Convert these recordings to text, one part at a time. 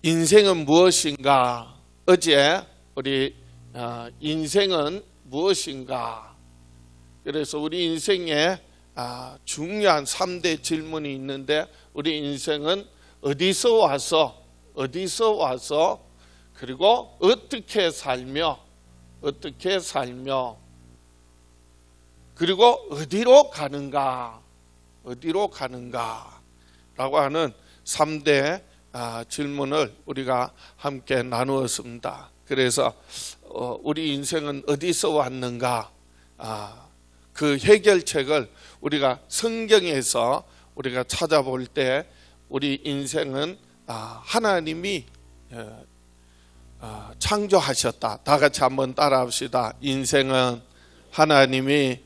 인생은 무엇인가? 어제 우리 인생은 무엇인가? 그래서 우리 인생에 중요한 3대 질문이 있는데, 우리 인생은 어디서 와서 그리고 어떻게 살며 그리고 어디로 가는가 라고 하는 3대 질문을 우리가 함께 나누었습니다. 그래서 우리 인생은 어디서 왔는가, 그 해결책을 우리가 성경에서 우리가 찾아볼 때, 우리 인생은 하나님이 창조하셨다. 다 같이 한번 따라합시다. 인생은 하나님이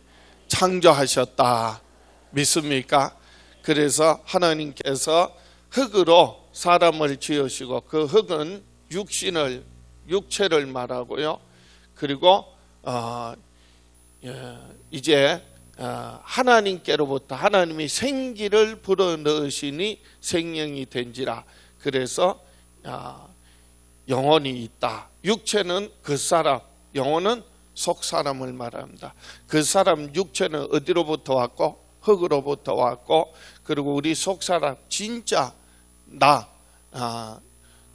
창조하셨다. 믿습니까? 그래서 하나님께서 흑으로 사람을 지으시고, 그 흑은 육체를 말하고요. 그리고 이제 하나님께로부터 하나님이 생기를 불어넣으시니 생명이 된지라. 그래서 영혼이 있다. 육체는 그 사람, 영혼은 속 사람을 말합니다. 그 사람 육체는 어디로부터 왔고? 흙으로부터 왔고, 그리고 우리 속 사람 진짜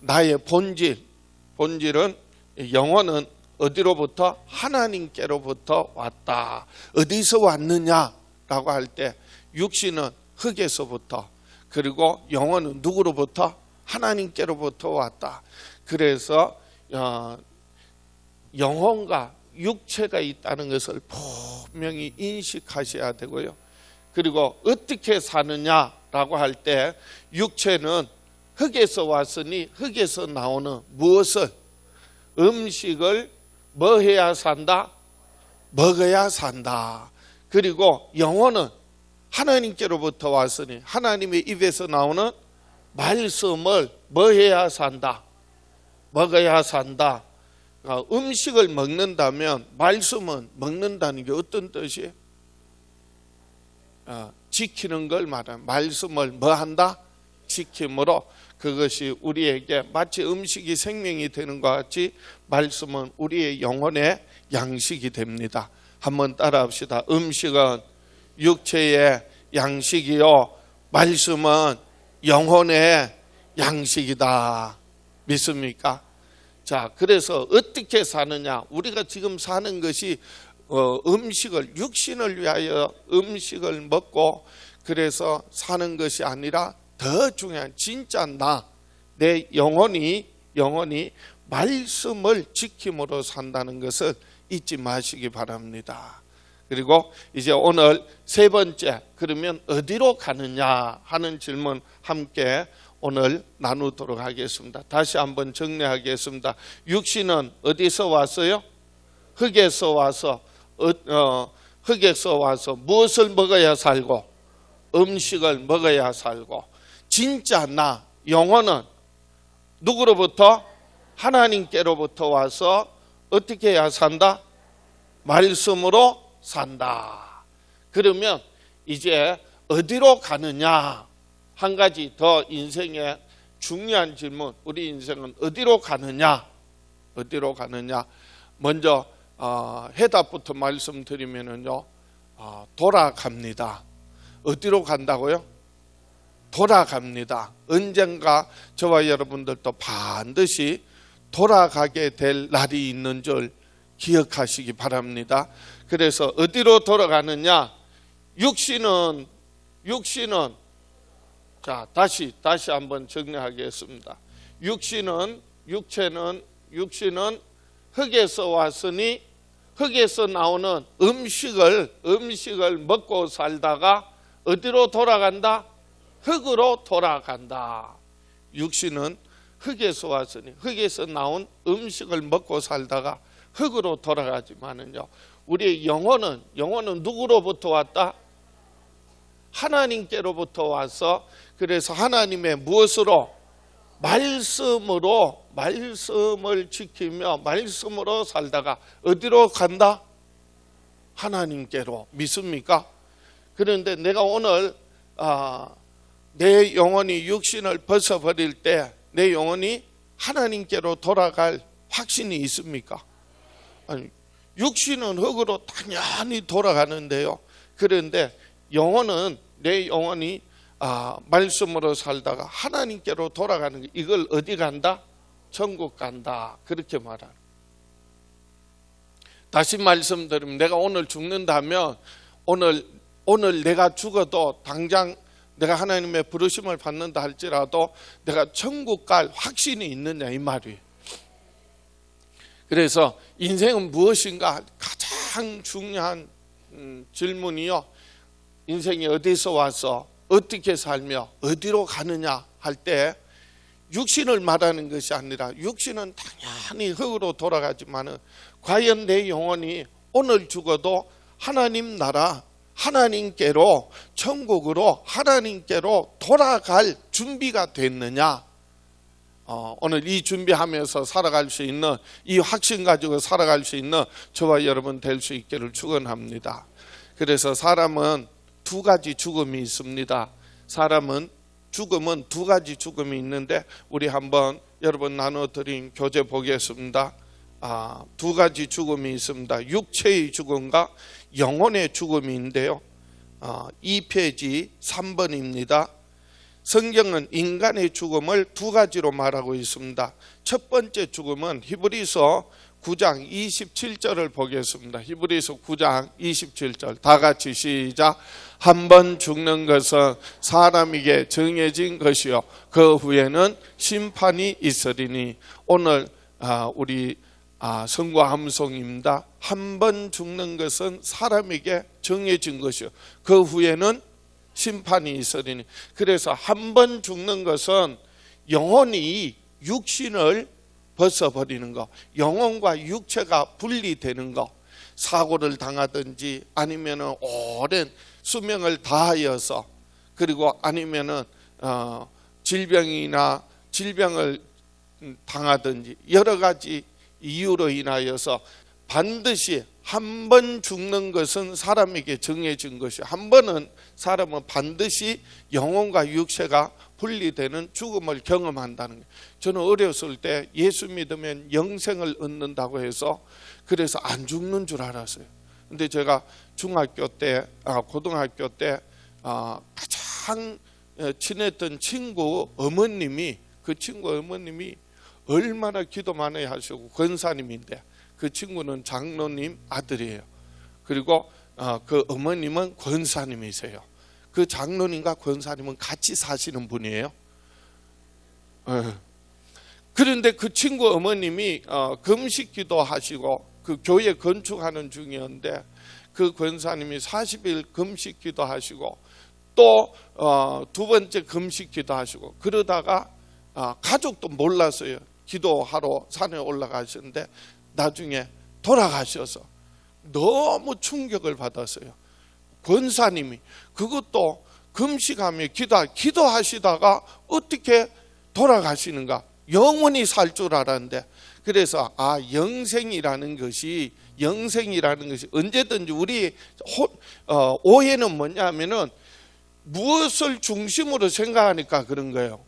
나의 본질은 영혼은 어디로부터? 하나님께로부터 왔다. 어디서 왔느냐라고 할 때, 육신은 흙에서부터, 그리고 영혼은 누구로부터? 하나님께로부터 왔다. 그래서 영혼과 육체가 있다는 것을 분명히 인식하셔야 되고요. 그리고 어떻게 사느냐라고 할 때, 육체는 흙에서 왔으니 흙에서 나오는 음식을 뭐 해야 산다? 먹어야 산다. 그리고 영혼은 하나님께로부터 왔으니 하나님의 입에서 나오는 말씀을 뭐 해야 산다? 먹어야 산다. 음식을 먹는다면 말씀은 먹는다는 게 어떤 뜻이에요? 지키는 걸 말하는, 말씀을 뭐 한다? 지킴으로, 그것이 우리에게 마치 음식이 생명이 되는 것 같이 말씀은 우리의 영혼의 양식이 됩니다. 한번 따라합시다. 음식은 육체의 양식이요, 말씀은 영혼의 양식이다. 믿습니까? 자, 그래서 어떻게 사느냐? 우리가 지금 사는 것이 육신을 위하여 음식을 먹고 그래서 사는 것이 아니라, 더 중요한 진짜 내 영혼이 말씀을 지킴으로 산다는 것을 잊지 마시기 바랍니다. 그리고 이제 오늘 세 번째, 그러면 어디로 가느냐 하는 질문 함께 오늘 나누도록 하겠습니다. 다시 한번 정리하겠습니다. 육신은 어디서 왔어요? 흙에서 와서 무엇을 먹어야 살고? 음식을 먹어야 살고, 진짜 영혼은 누구로부터? 하나님께로부터 와서 어떻게 해야 산다? 말씀으로 산다. 그러면 이제 어디로 가느냐? 한 가지 더 인생의 중요한 질문, 우리 인생은 어디로 가느냐? 먼저 해답부터 말씀드리면요, 돌아갑니다. 어디로 간다고요? 돌아갑니다. 언젠가 저와 여러분들도 반드시 돌아가게 될 날이 있는 줄 기억하시기 바랍니다. 그래서 어디로 돌아가느냐? 육신은 자, 다시 한번 정리하겠습니다. 육신은 흙에서 왔으니 흙에서 나오는 음식을 먹고 살다가 어디로 돌아간다? 흙으로 돌아간다. 육신은 흙에서 왔으니 흙에서 나온 음식을 먹고 살다가 흙으로 돌아가지만은요, 우리의 영혼은 누구로부터 왔다? 하나님께로부터 와서, 그래서 하나님의 무엇으로? 말씀을 지키며 말씀으로 살다가 어디로 간다? 하나님께로. 믿습니까? 그런데 내가 오늘 내 영혼이 육신을 벗어버릴 때 내 영혼이 하나님께로 돌아갈 확신이 있습니까? 아니, 육신은 흙으로 당연히 돌아가는데요. 그런데 영혼은, 내 영혼이 말씀으로 살다가 하나님께로 돌아가는 게, 이걸 어디 간다? 천국 간다. 그렇게 말하는. 다시 말씀드리면, 내가 오늘 죽는다면 오늘 내가 죽어도 당장 내가 하나님의 부르심을 받는다 할지라도 내가 천국 갈 확신이 있느냐, 이 말이에요. 그래서 인생은 무엇인가? 가장 중요한 질문이요, 인생이 어디서 와서 어떻게 살며 어디로 가느냐 할 때, 육신을 말하는 것이 아니라, 육신은 당연히 흙으로 돌아가지만은 과연 내 영혼이 오늘 죽어도 하나님 나라, 하나님께로, 천국으로, 하나님께로 돌아갈 준비가 됐느냐? 오늘 이 준비하면서 살아갈 수 있는, 이 확신 가지고 살아갈 수 있는 저와 여러분 될 수 있기를 축원합니다. 그래서 사람은 두 가지 죽음이 있습니다. 죽음은 두 가지 죽음이 있는데, 우리 한번 여러분 나눠드린 교재 보겠습니다. 두 가지 죽음이 있습니다. 육체의 죽음과 영혼의 죽음인데요. 2페이지 3번입니다. 성경은 인간의 죽음을 두 가지로 말하고 있습니다. 첫 번째 죽음은 히브리서 9장 27절을 보겠습니다. 히브리서 9장 27절 다 같이 시작. 한 번 죽는 것은 사람에게 정해진 것이요 그 후에는 심판이 있으리니. 오늘 우리 성과 함송입니다. 한 번 죽는 것은 사람에게 정해진 것이요 그 후에는 심판이 있으리니. 그래서 한 번 죽는 것은 영혼이 육신을 벗어버리는 것, 영혼과 육체가 분리되는 것, 사고를 당하든지 아니면은 오랜 수명을 다하여서, 그리고 아니면은 질병을 당하든지 여러 가지 이유로 인하여서 반드시 한 번 죽는 것은 사람에게 정해진 것이요, 한 번은 사람은 반드시 영혼과 육체가 분리되는 죽음을 경험한다는 거예요. 저는 어렸을 때 예수 믿으면 영생을 얻는다고 해서 그래서 안 죽는 줄 알았어요. 근데 제가 중학교 때, 고등학교 때 가장 친했던 친구 어머님이, 그 친구 어머님이 얼마나 기도 많이 하시고 권사님인데, 그 친구는 장로님 아들이에요. 그리고 그 어머님은 권사님이세요. 그 장로님과 권사님은 같이 사시는 분이에요. 그런데 그 친구 어머님이 금식기도 하시고 그 교회 건축하는 중이었는데, 그 권사님이 40일 금식기도 하시고 또 두 번째 금식기도 하시고, 그러다가 가족도 몰랐어요. 기도하러 산에 올라가셨는데 나중에 돌아가셔서 너무 충격을 받았어요. 권사님이 그것도 금식하며 기도하시다가 어떻게 돌아가시는가, 영원히 살 줄 알았는데. 그래서 영생이라는 것이 언제든지 우리 오해는 뭐냐면은 무엇을 중심으로 생각하니까 그런 거예요.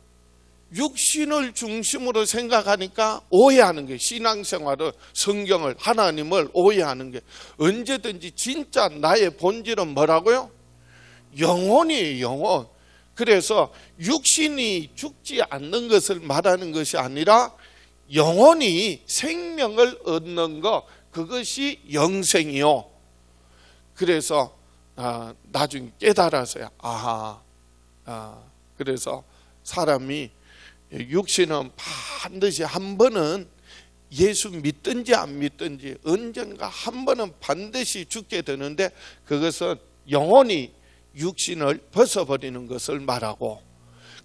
육신을 중심으로 생각하니까 오해하는 게, 신앙생활을, 성경을, 하나님을 오해하는 게. 언제든지 진짜 나의 본질은 뭐라고요? 영혼이에요, 영혼. 그래서 육신이 죽지 않는 것을 말하는 것이 아니라 영혼이 생명을 얻는 것, 그것이 영생이요. 그래서 나중에 깨달았어요. 그래서 사람이 육신은 반드시 한 번은, 예수 믿든지 안 믿든지 언젠가 한 번은 반드시 죽게 되는데, 그것은 영혼이 육신을 벗어버리는 것을 말하고,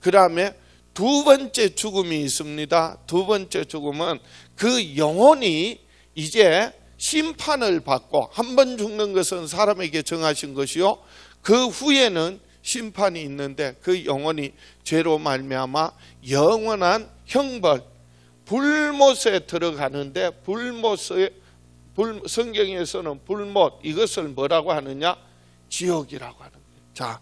그 다음에 두 번째 죽음이 있습니다. 두 번째 죽음은 그 영혼이 이제 심판을 받고, 한 번 죽는 것은 사람에게 정하신 것이요 그 후에는 심판이 있는데, 그 영혼이 죄로 말미암아 영원한 형벌, 불못에 들어가는데, 성경에서는 불못, 이것을 뭐라고 하느냐? 지옥이라고 하는 거예요. 자,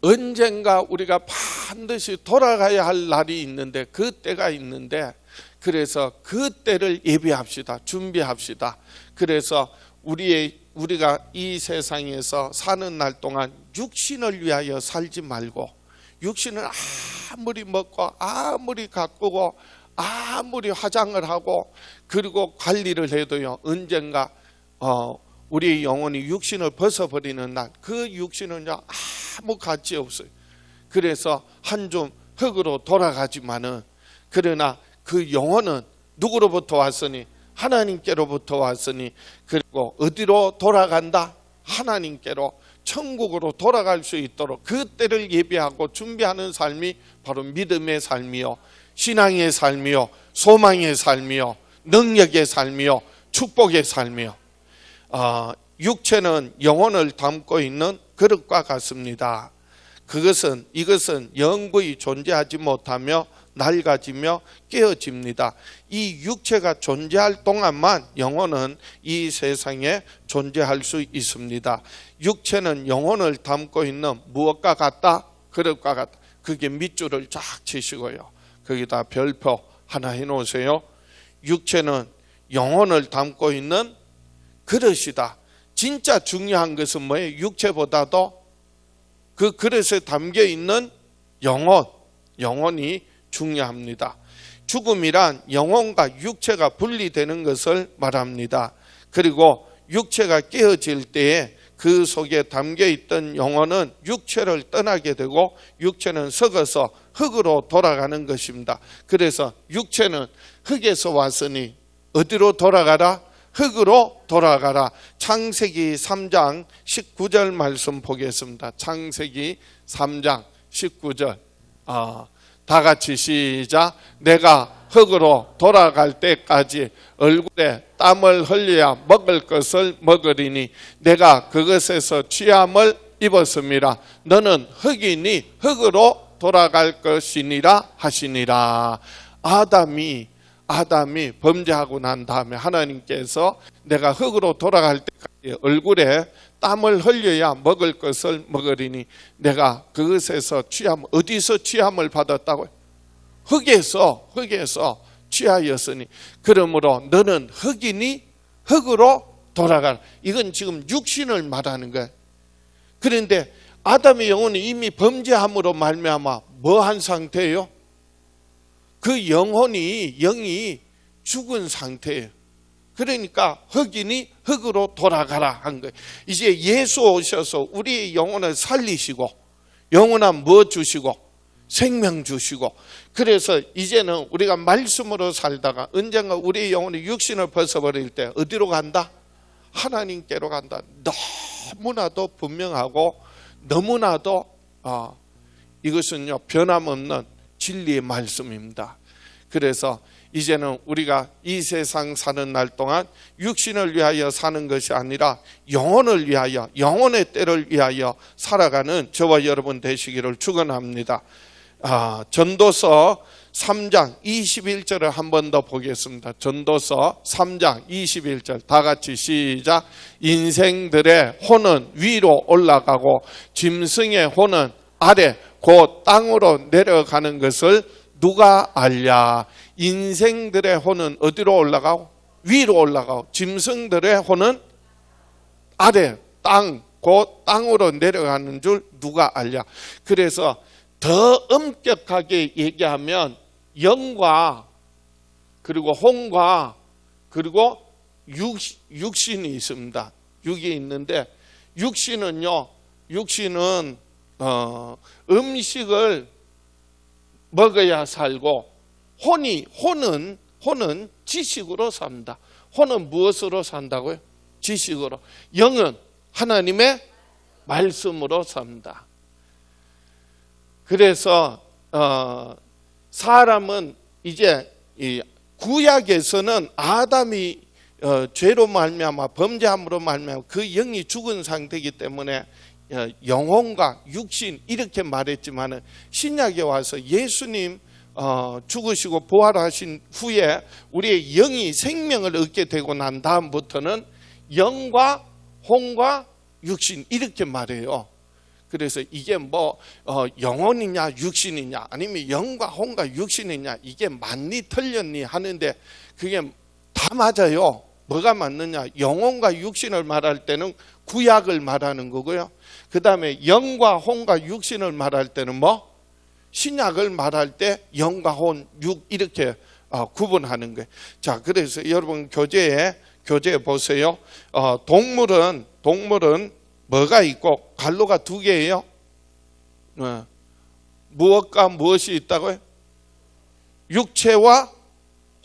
언젠가 우리가 반드시 돌아가야 할 날이 있는데, 그 때가 있는데, 그래서 그 때를 예비합시다. 준비합시다. 그래서 우리가 이 세상에서 사는 날 동안 육신을 위하여 살지 말고, 육신을 아무리 먹고 아무리 가꾸고 아무리 화장을 하고 그리고 관리를 해도요, 언젠가 우리의 영혼이 육신을 벗어버리는 날, 그 육신은요 아무 가치 없어요. 그래서 한 줌 흙으로 돌아가지만은, 그러나 그 영혼은 누구로부터 왔으니? 하나님께로부터 왔으니, 그리고 어디로 돌아간다? 하나님께로, 천국으로 돌아갈 수 있도록 그 때를 예비하고 준비하는 삶이 바로 믿음의 삶이요, 신앙의 삶이요, 소망의 삶이요, 능력의 삶이요, 축복의 삶이요. 육체는 영혼을 담고 있는 그릇과 같습니다. 이것은 영구히 존재하지 못하며 낡아지며 깨어집니다. 이 육체가 존재할 동안만 영혼은 이 세상에 존재할 수 있습니다. 육체는 영혼을 담고 있는 무엇과 같다? 그릇과 같다. 그게 밑줄을 쫙 치시고요, 거기다 별표 하나 해놓으세요. 육체는 영혼을 담고 있는 그릇이다. 진짜 중요한 것은 뭐예요? 육체보다도 그 그릇에 담겨 있는 영혼이 중요합니다. 죽음이란 영혼과 육체가 분리되는 것을 말합니다. 그리고 육체가 깨어질 때에 그 속에 담겨 있던 영혼은 육체를 떠나게 되고, 육체는 썩어서 흙으로 돌아가는 것입니다. 그래서 육체는 흙에서 왔으니 어디로 돌아가라? 흙으로 돌아가라. 창세기 3장 19절 말씀 보겠습니다. 창세기 3장 19절. 다 같이 시작. 내가 흙으로 돌아갈 때까지 얼굴에 땀을 흘려야 먹을 것을 먹으리니 내가 그것에서 취함을 입었음이라. 너는 흙이니 흙으로 돌아갈 것이니라 하시니라. 아담이 범죄하고 난 다음에 하나님께서 내가 흙으로 돌아갈 때까지 얼굴에 땀을 흘려야 먹을 것을 먹으리니 내가 그것에서 어디서 취함을 받았다고요? 흙에서 취하였으니 그러므로 너는 흙이니 흙으로 돌아가라. 이건 지금 육신을 말하는 거예요. 그런데 아담의 영혼이 이미 범죄함으로 말미암아 뭐한 상태예요? 그 영이 죽은 상태예요. 그러니까 흙이니 흙으로 돌아가라 한 거예요. 이제 예수 오셔서 우리의 영혼을 살리시고, 영원한 뭐 주시고? 생명 주시고, 그래서 이제는 우리가 말씀으로 살다가 언젠가 우리의 영혼이 육신을 벗어버릴 때 어디로 간다? 하나님께로 간다. 너무나도 분명하고 너무나도 이것은요 변함없는 진리의 말씀입니다. 그래서 이제는 우리가 이 세상 사는 날 동안 육신을 위하여 사는 것이 아니라 영혼을 위하여, 영혼의 때를 위하여 살아가는 저와 여러분 되시기를 축원합니다. 전도서 3장 21절을 한 번 더 보겠습니다. 전도서 3장 21절 다 같이 시작. 인생들의 혼은 위로 올라가고 짐승의 혼은 아래 곧 땅으로 내려가는 것을 누가 알랴. 인생들의 혼은 어디로 올라가고? 위로 올라가고, 짐승들의 혼은 아래 곧 땅으로 내려가는 줄 누가 알랴. 그래서 더 엄격하게 얘기하면 영과 그리고 혼과 그리고 육신이 있습니다. 육이 있는데 육신은 음식을 먹어야 살고, 혼은 지식으로 삽니다. 혼은 무엇으로 산다고요? 지식으로. 영은 하나님의 말씀으로 삽니다. 그래서 사람은 이제 이 구약에서는 아담이 죄로 말미암아 범죄함으로 말미암아 그 영이 죽은 상태이기 때문에 영혼과 육신 이렇게 말했지만은 신약에 와서 예수님 죽으시고 부활하신 후에 우리의 영이 생명을 얻게 되고 난 다음부터는 영과 혼과 육신 이렇게 말해요. 그래서 이게 뭐 영혼이냐 육신이냐 아니면 영과 혼과 육신이냐 이게 맞니 틀렸니 하는데 그게 다 맞아요. 뭐가 맞느냐? 영혼과 육신을 말할 때는 구약을 말하는 거고요. 그 다음에 영과 혼과 육신을 말할 때는 뭐? 신약을 말할 때 영과 혼, 육 이렇게 구분하는 거예요. 자, 그래서 여러분 교재에 보세요. 동물은 뭐가 있고 갈로가 두 개예요. 무엇과 무엇이 있다고요? 육체와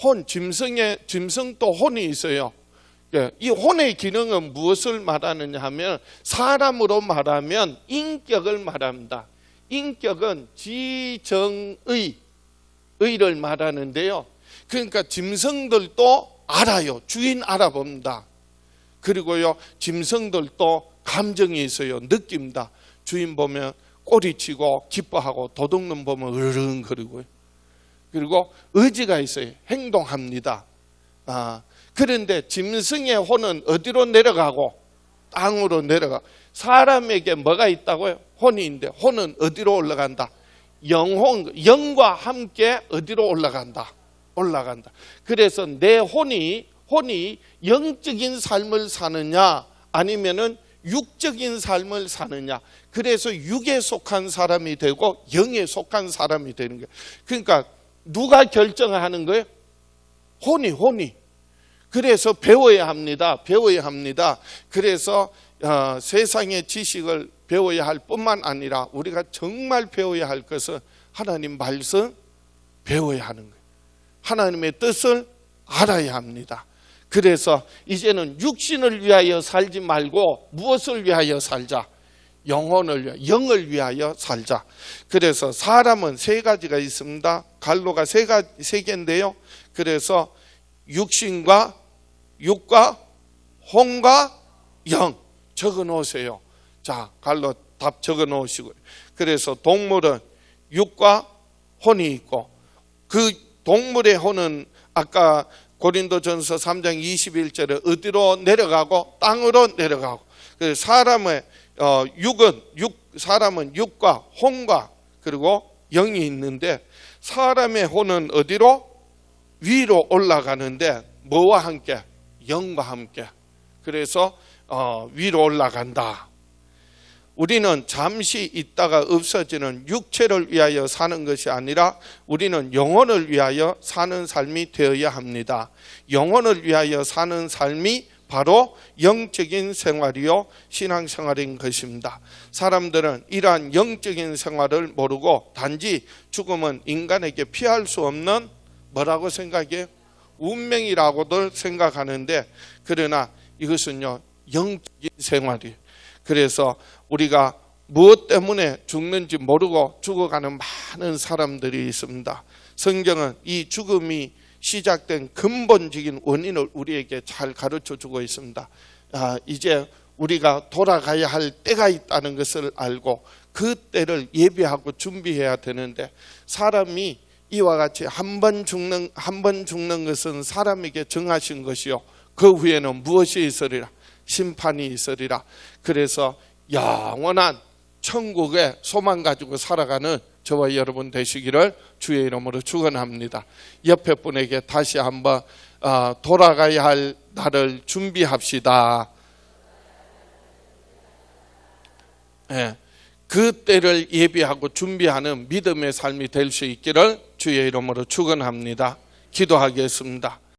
혼, 짐승도 혼이 있어요. 이 혼의 기능은 무엇을 말하느냐 하면 사람으로 말하면 인격을 말합니다. 인격은 지정의, 의를 말하는데요. 그러니까 짐승들도 알아요. 주인 알아봅니다. 그리고요, 짐승들도 감정이 있어요. 느낍니다. 주인 보면 꼬리치고 기뻐하고 도둑놈 보면 으르렁거리고요. 그리고 의지가 있어요. 행동합니다. 그런데 짐승의 혼은 어디로 내려가고? 땅으로 내려가. 사람에게 뭐가 있다고요? 혼이 있는데 혼은 어디로 올라간다? 영과 함께 어디로 올라간다? 그래서 내 혼이 영적인 삶을 사느냐 아니면은 육적인 삶을 사느냐. 그래서 육에 속한 사람이 되고 영에 속한 사람이 되는 거예요. 그러니까 누가 결정하는 거예요? 혼이. 그래서 배워야 합니다. 그래서 세상의 지식을 배워야 할 뿐만 아니라 우리가 정말 배워야 할 것은 하나님 말씀 배워야 하는 거예요. 하나님의 뜻을 알아야 합니다. 그래서 이제는 육신을 위하여 살지 말고 무엇을 위하여 살자? 영을 위하여 살자. 그래서 사람은 세 가지가 있습니다. 갈로가 세 개인데요. 그래서 육과 혼과 영 적어 놓으세요. 자, 갈로 답 적어 놓으시고요. 그래서 동물은 육과 혼이 있고 그 동물의 혼은 아까 고린도전서 3장 21절에 어디로 내려가고? 땅으로 내려가고. 그래서 사람은 육과 혼과 그리고 영이 있는데 사람의 혼은 어디로? 위로 올라가는데 뭐와 함께? 영과 함께. 그래서 위로 올라간다. 우리는 잠시 있다가 없어지는 육체를 위하여 사는 것이 아니라 우리는 영혼을 위하여 사는 삶이 되어야 합니다. 영혼을 위하여 사는 삶이 바로 영적인 생활이요 신앙생활인 것입니다. 사람들은 이러한 영적인 생활을 모르고 단지 죽음은 인간에게 피할 수 없는 뭐라고 생각해요? 운명이라고들 생각하는데 그러나 이것은요 영적인 생활이에요. 그래서 우리가 무엇 때문에 죽는지 모르고 죽어가는 많은 사람들이 있습니다. 성경은 이 죽음이 시작된 근본적인 원인을 우리에게 잘 가르쳐 주고 있습니다. 이제 우리가 돌아가야 할 때가 있다는 것을 알고 그 때를 예비하고 준비해야 되는데 사람이 이와 같이 한 번 죽는 것은 사람에게 정하신 것이요 그 후에는 무엇이 있으리라? 심판이 있으리라. 그래서 영원한 천국에 소망 가지고 살아가는 저와 여러분 되시기를 주의 이름으로 축원합니다. 옆에 분에게 다시 한번 돌아가야 할 날을 준비합시다. 네, 그 때를 예비하고 준비하는 믿음의 삶이 될 수 있기를 주의 이름으로 축원합니다. 기도하겠습니다.